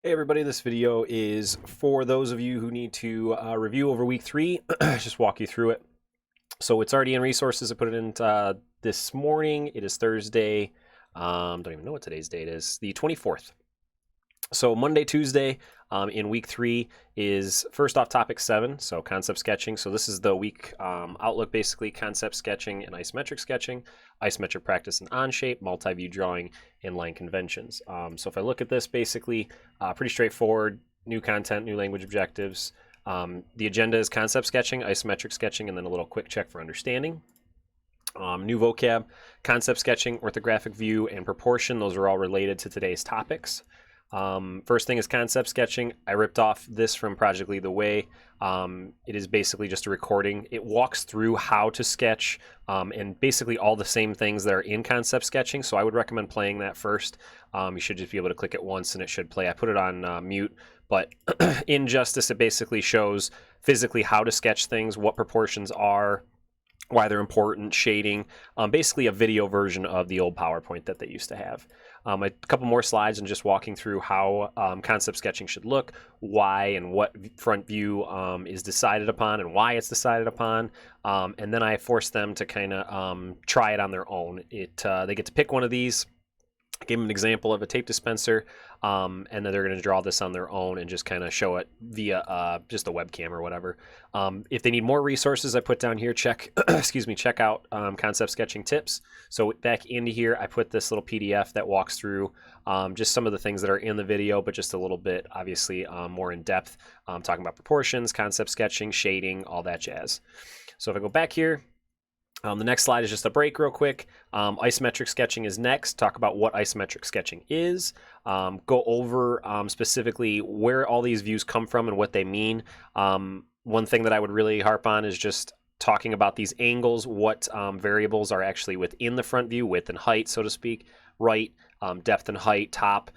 Hey everybody, this video is for those of you who need to review over week 3, just walk you through it. So it's already in resources. I put it in this morning. It is Thursday. Don't even know what today's date is. The 24th. So Monday, Tuesday in week 3 is first off topic 7, so concept sketching. So this is the week outlook, basically concept sketching and isometric sketching, isometric practice and Onshape, multi-view drawing, and line conventions. So if I look at this, basically pretty straightforward, new content, new language objectives. The agenda is concept sketching, isometric sketching, and then a little quick check for understanding. New vocab, concept sketching, orthographic view, and proportion. Those are all related to today's topics. First thing is concept sketching. I ripped off this from Project Lead the Way. It is basically just a recording. It walks through how to sketch and basically all the same things that are in concept sketching. So I would recommend playing that first. You should just be able to click it once and it should play. I put it on mute, but in Justice, it basically shows physically how to sketch things, what proportions are, why they're important, shading, basically a video version of the old PowerPoint that they used to have. A couple more slides and just walking through how concept sketching should look, why and what front view is decided upon and why it's decided upon. And then I force them to kind of try it on their own. They get to pick one of these. I gave them an example of a tape dispenser, and then they're going to draw this on their own and just kind of show it via just a webcam or whatever. If they need more resources, I put down here, check out concept sketching tips. So back into here, I put this little PDF that walks through just some of the things that are in the video, but just a little bit, obviously, more in depth, talking about proportions, concept sketching, shading, all that jazz. So if I go back here, the next slide is just a break real quick. Isometric sketching is next. Talk about what isometric sketching is. Go over specifically where all these views come from and what they mean. One thing that I would really harp on is just talking about these angles, what variables are actually within the front view, width and height, so to speak. Right, depth and height. Top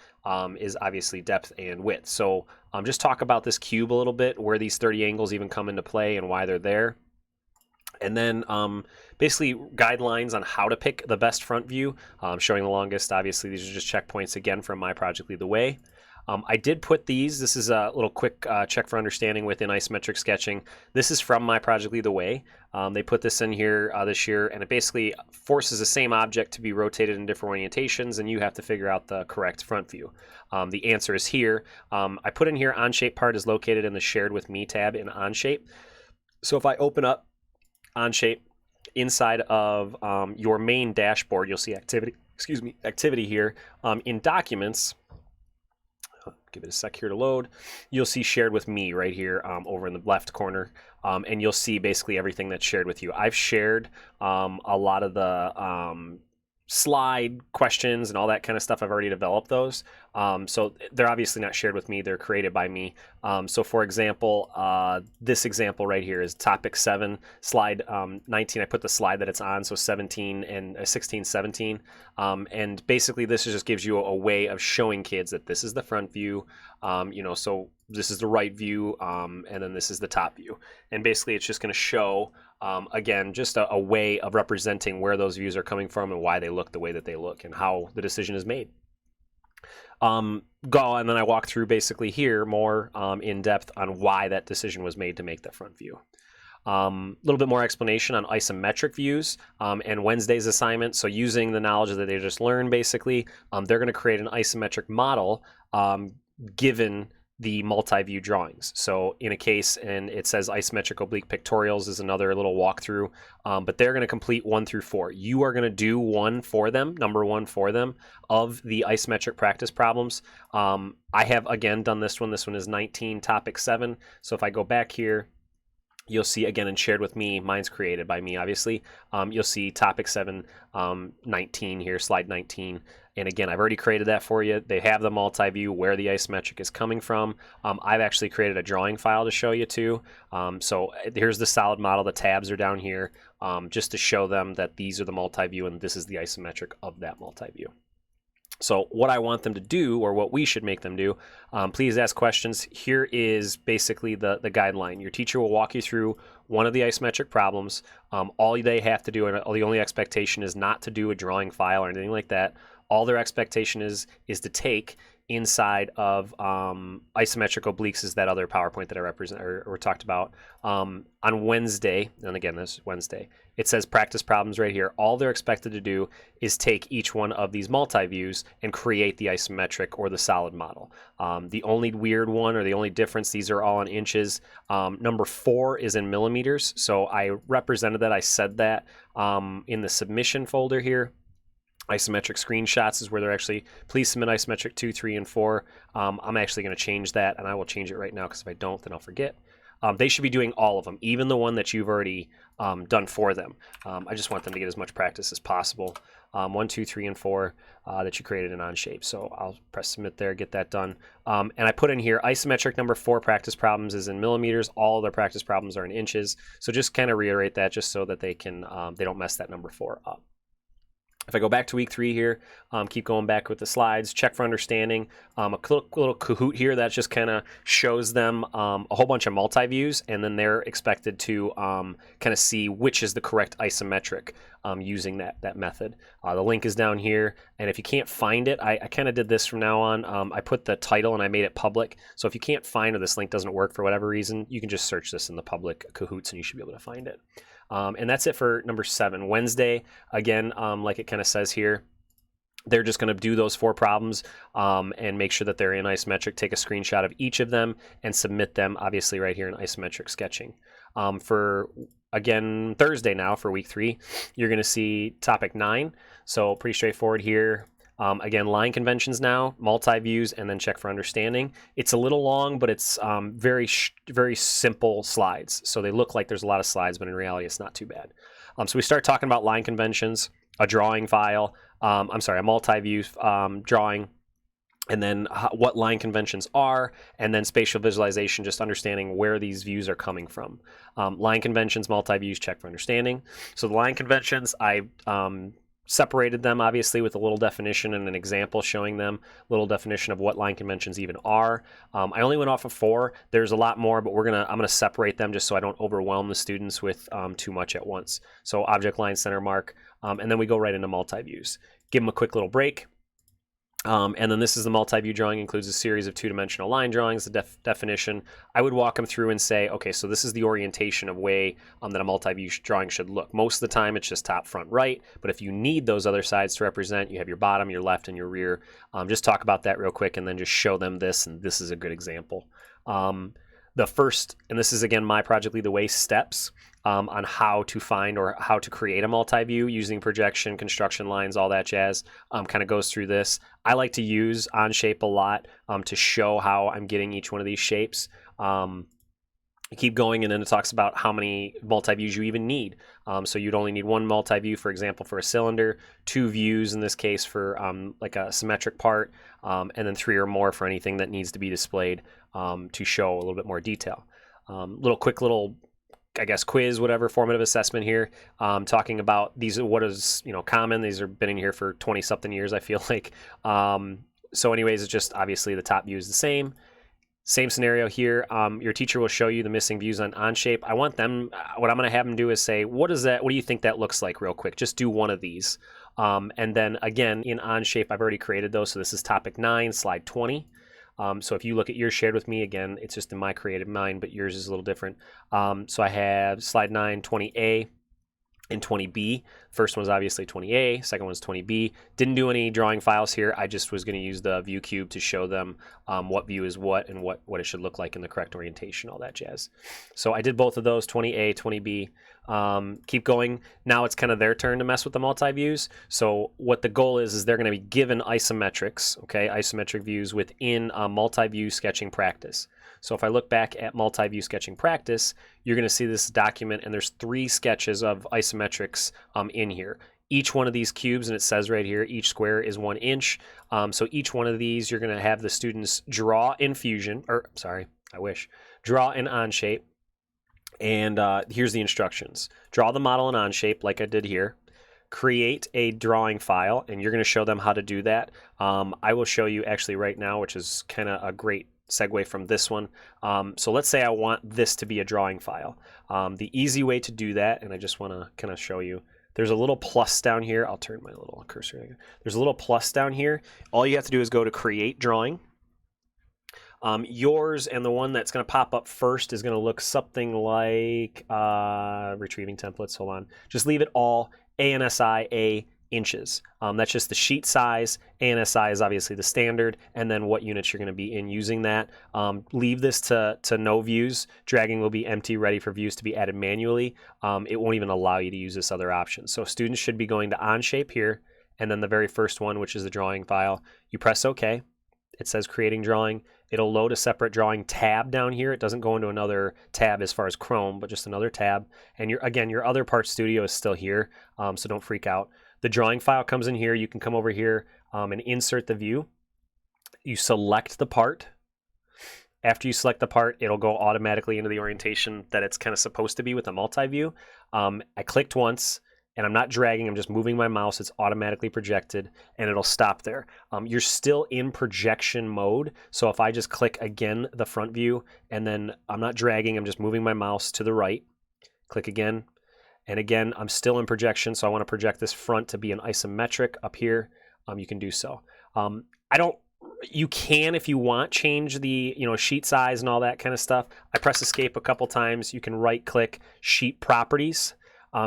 is obviously depth and width. So just talk about this cube a little bit, where these 30 angles even come into play and why they're there. And then basically guidelines on how to pick the best front view, showing the longest. Obviously, these are just checkpoints again from my Project Lead the Way. I did put these. This is a little quick check for understanding within isometric sketching. This is from my Project Lead the Way. They put this in here this year, and it basically forces the same object to be rotated in different orientations, and you have to figure out the correct front view. The answer is here. I put in here Onshape part is located in the Shared with Me tab in Onshape. So if I open up Onshape inside of your main dashboard, you'll see activity here. In Documents, give it a sec here to load, you'll see Shared with Me right here over in the left corner, and you'll see basically everything that's shared with you. I've shared a lot of the slide questions and all that kind of stuff. I've already developed those. So they're obviously not shared with me. They're created by me. So for example, this example right here is topic 7, slide 19. I put the slide that it's on, so 17 and 16, 17. And basically this just gives you a way of showing kids that this is the front view, so this is the right view, and then this is the top view. And basically it's just going to show, again, just a way of representing where those views are coming from and why they look the way that they look and how the decision is made. And then I walk through basically here more in depth on why that decision was made to make that front view. A little bit more explanation on isometric views and Wednesday's assignment. So using the knowledge that they just learned, basically, they're going to create an isometric model given the multi-view drawings. So in a case, and it says isometric oblique pictorials is another little walkthrough, but they're going to complete 1 through 4. You are going to do number one for them of the isometric practice problems. I have again done this one. This one is 19, topic 7. So if I go back here, you'll see again in Shared with Me, mine's created by me, obviously. You'll see topic 7, 19 here, slide 19. And again, I've already created that for you. They have the multi-view, where the isometric is coming from. I've actually created a drawing file to show you too. So here's the solid model. The tabs are down here just to show them that these are the multi-view and this is the isometric of that multi-view. So what I want them to do, or what we should make them do, please ask questions. Here is basically the guideline. Your teacher will walk you through one of the isometric problems. All they have to do, and the only expectation is not to do a drawing file or anything like that. All their expectation is to take inside of isometric obliques is that other PowerPoint that I represent or talked about on Wednesday. And again, this is Wednesday. It says practice problems right here. All they're expected to do is take each one of these multi-views and create the isometric or the solid model. The only weird one or the only difference, these are all in inches. Number 4 is in millimeters. So I represented that. I said that in the submission folder here. Isometric screenshots is where they're actually, please submit isometric 2, 3, and 4. I'm actually going to change that, and I will change it right now because if I don't, then I'll forget. They should be doing all of them, even the one that you've already done for them. I just want them to get as much practice as possible. 1, 2, 3, and 4 that you created in Onshape. So I'll press submit there, get that done. And I put in here isometric number 4 practice problems is in millimeters. All their practice problems are in inches. So just kind of reiterate that just so that they can they don't mess that number 4 up. If I go back to week 3 here, keep going back with the slides, check for understanding. A little Kahoot here that just kind of shows them a whole bunch of multi-views, and then they're expected to kind of see which is the correct isometric using that method. The link is down here, and if you can't find it, I kind of did this from now on. I put the title and I made it public, so if you can't find or this link doesn't work for whatever reason, you can just search this in the public Kahoots and you should be able to find it. And that's it for number 7. Wednesday, again, like it kind of says here, they're just going to do those 4 problems and make sure that they're in isometric, take a screenshot of each of them and submit them, obviously, right here in isometric sketching. For, again, Thursday now for week 3, you're going to see topic 9. So pretty straightforward here. Again, line conventions now, multi-views, and then check for understanding. It's a little long, but it's very simple slides. So they look like there's a lot of slides, but in reality, it's not too bad. So we start talking about line conventions, a drawing file, a multi-view drawing, and then what line conventions are, and then spatial visualization, just understanding where these views are coming from. Line conventions, multi-views, check for understanding. So the line conventions, I separated them obviously with a little definition and an example showing them a little definition of what line conventions even are. I only went off of 4. There's a lot more, but I'm gonna separate them just so I don't overwhelm the students with too much at once. So object line center mark, and then we go right into multi-views. Give them a quick little break. And then this is the multi-view drawing, includes a series of 2-dimensional line drawings, the definition. I would walk them through and say, okay, so this is the orientation of way that a multi-view drawing should look. Most of the time it's just top, front, right, but if you need those other sides to represent, you have your bottom, your left, and your rear. Just talk about that real quick and then just show them this, and this is a good example. The first, and this is again my Project Lead the Way steps on how to find or how to create a multi-view using projection, construction lines, all that jazz, kind of goes through this. I like to use Onshape a lot to show how I'm getting each one of these shapes. Keep going, and then it talks about how many multi-views you even need. So you'd only need 1 multi-view, for example, for a cylinder, 2 views in this case for like a symmetric part, and then 3 or more for anything that needs to be displayed to show a little bit more detail. Quick little, I guess, quiz, whatever, formative assessment here, talking about these, what is, common. These have been in here for 20-something years, I feel like. So anyways, it's just obviously the top view is the same. Same scenario here. Your teacher will show you the missing views on Onshape. I want them, what I'm going to have them do is say, what do you think that looks like real quick? Just do one of these. And then again, in Onshape, I've already created those. So this is topic 9, slide 20. So if you look at yours shared with me, again, it's just in my creative mind, but yours is a little different. So I have slide 9, 20A. And 20B. First one's obviously 20A, second one's 20B. Didn't do any drawing files here. I just was going to use the view cube to show them what view is what and what it should look like in the correct orientation, all that jazz. So I did both of those, 20A, 20B. Keep going. Now it's kind of their turn to mess with the multi-views. So what the goal is they're going to be given isometrics, okay, isometric views within a multi-view sketching practice. So if I look back at multi-view sketching practice, you're going to see this document, and there's 3 sketches of isometrics in here. Each one of these cubes, and it says right here, each square is 1 inch. So each one of these, you're going to have the students draw in Fusion, draw in Onshape. And here's the instructions. Draw the model in Onshape like I did here. Create a drawing file, and you're going to show them how to do that. I will show you actually right now, which is kind of a great segue from this one. So let's say I want this to be a drawing file. The easy way to do that, and I just want to kind of show you, there's a little plus down here. I'll turn my little cursor. There's a little plus down here. All you have to do is go to create drawing. Yours and the one that's going to pop up first is going to look something like retrieving templates. Hold on. Just leave it all ANSI A inches. That's just the sheet size. ANSI is obviously the standard, and then what units you're going to be in using that. Leave this to no views. Dragging will be empty, ready for views to be added manually. It won't even allow you to use this other option. So students should be going to Onshape here, and then the very first one, which is the drawing file. You press OK. It says creating drawing. It'll load a separate drawing tab down here. It doesn't go into another tab as far as Chrome, but just another tab. And your other part studio is still here, so don't freak out. The drawing file comes in here. You can come over here and insert the view. You select the part. After you select the part, it'll go automatically into the orientation that it's kind of supposed to be with a multi-view. I clicked once, and I'm not dragging, I'm just moving my mouse. It's automatically projected, and it'll stop there. You're still in projection mode, so if I just click again the front view, and then I'm not dragging, I'm just moving my mouse to the right, click again, and again, I'm still in projection, so I want to project this front to be an isometric up here. You can do so. You can, if you want, change the sheet size and all that kind of stuff. I press escape a couple times. You can right click sheet properties.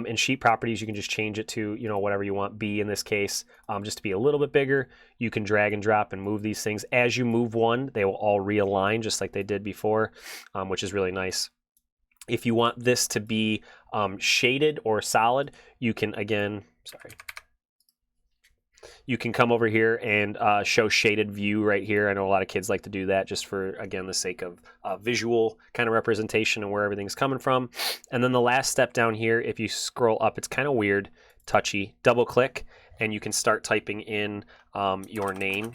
In sheet properties, you can just change it to whatever you want, B in this case, just to be a little bit bigger. You can drag and drop and move these things. As you move one, they will all realign just like they did before, which is really nice. If you want this to be shaded or solid, you can you can come over here and show shaded view right here. I know a lot of kids like to do that just for, again, the sake of visual kind of representation and where everything's coming from. And then the last step down here, if you scroll up, it's kind of weird, touchy. Double click, and you can start typing in your name.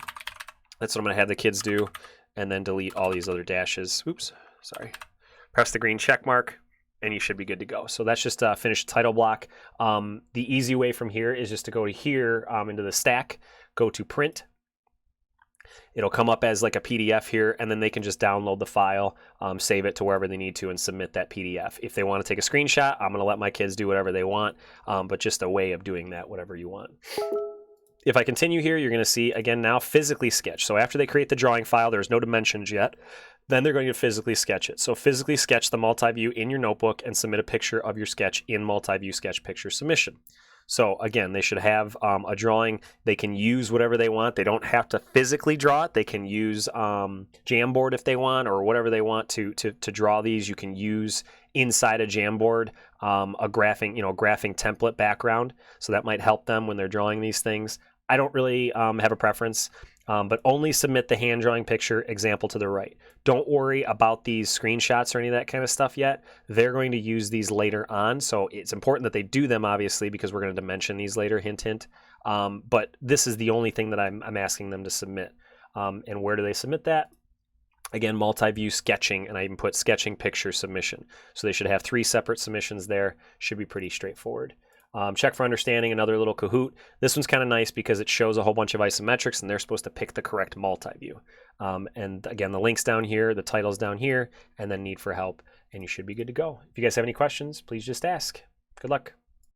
That's what I'm going to have the kids do, and then delete all these other dashes. Oops, sorry. Press the green check mark, and you should be good to go. So that's just a finished title block. The easy way from here is just to go to here into the stack, go to print. It'll come up as like a PDF here, and then they can just download the file, save it to wherever they need to, and submit that PDF. If they want to take a screenshot, I'm going to let my kids do whatever they want, but just a way of doing that, whatever you want. If I continue here, you're going to see, again, now physically sketch. So after they create the drawing file, there's no dimensions yet. Then they're going to physically sketch it. So physically sketch the multi-view in your notebook and submit a picture of your sketch in multi-view sketch picture submission. So again, they should have a drawing. They can use whatever they want. They don't have to physically draw it. They can use Jamboard if they want, or whatever they want to draw these. You can use inside a Jamboard a graphing template background. So that might help them when they're drawing these things. I don't really have a preference. But only submit the hand drawing picture example to the right. Don't worry about these screenshots or any of that kind of stuff yet. They're going to use these later on, so it's important that they do them, obviously, because we're going to dimension these later, hint, hint. But this is the only thing that I'm asking them to submit. And where do they submit that? Again, multi-view sketching, and I even put sketching picture submission. So they should have 3 separate submissions there. Should be pretty straightforward. Check for understanding, another little Kahoot. This one's kind of nice because it shows a whole bunch of isometrics, and they're supposed to pick the correct multi-view. And again, the link's down here, the title's down here, and then need for help, and you should be good to go. If you guys have any questions, please just ask. Good luck.